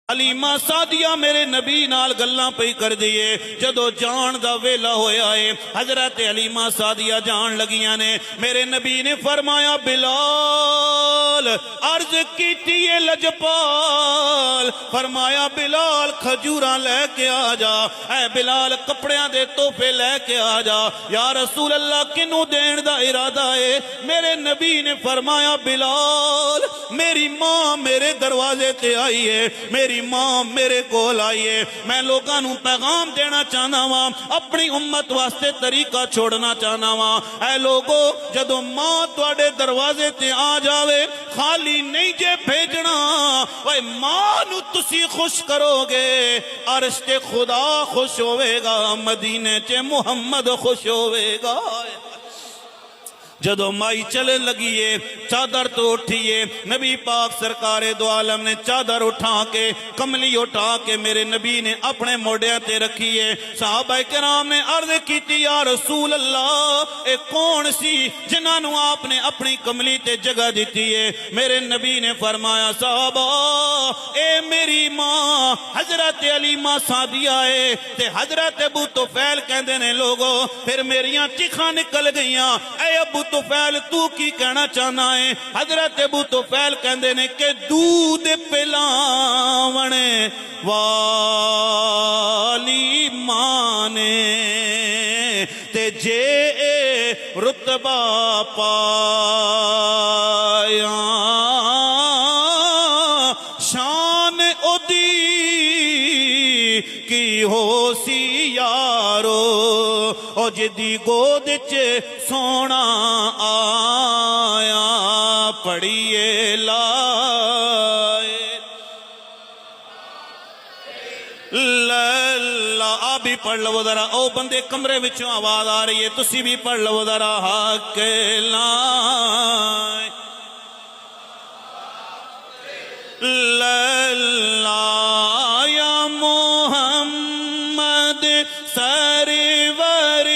حلیمہ سعدیہ میرے نبی نال گلاں پئی کر دیے جدو جان دا ویلا ہویا ہے حضرت حلیمہ سعدیہ جان لگیاں نے میرے نبی نے فرمایا بلال عرض کیتی ہے لجپال فرمایا بلال کھجوراں لے کے آ جا اے بلال کپڑیاں دے تحفے لے کے آ جا یا رسول اللہ کنوں دین دا ارادہ ہے میرے نبی نے فرمایا بلال میری ماں میرے دروازے تے آئی ہے میری ماں میرے کول آئیے میں لوگاں نوں پیغام دینا چاہنا وا اپنی امت واسطے طریقہ چھوڑنا چاہنا وا اے لوگو جدو ماں تواڈے دروازے تے آ جاوے خالی نہیں جے بھیجنا اوے ماں نو تسی خوش کرو گے عرش تے خدا خوش ہوے گا مدینے چے محمد خوش ہوے گا جدو مائی چلے لگیے چادر تو اٹھئیے نبی پاک سرکار دو عالم نے چادر اٹھا کے کملی اٹھا کے میرے نبی نے اپنے موڑے تے رکھیے صحابہ کرام نے عرض کیتی یا رسول اللہ اے کون سی جنہاں نو آپ نے اپنی کملی تے جگہ دیتی ہے میرے نبی نے فرمایا صحابہ اے میری ماں حضرت حلیمہ سعدیہ ہے تے حضرت ابو طفیل کہندے نے لوگو پھر میریاں چیخاں نکل گئیاں اے ابو طفیل تو کی کہنا چاہنا ہے حضرت ابو طفیل کہندے نے کہ دودھ پلاونے والی مانے تے جے رتبہ پایا شان اودی کی ہو سی یارو او جدی گود چے سونا آیا پڑھیے لائے اللہ آپ بھی پڑھ لو ذرا او بندے کمرے وچوں آواز آ رہی ہے تسی بھی پڑھ لو ذرا حق لائے اللہ یا محمد سرور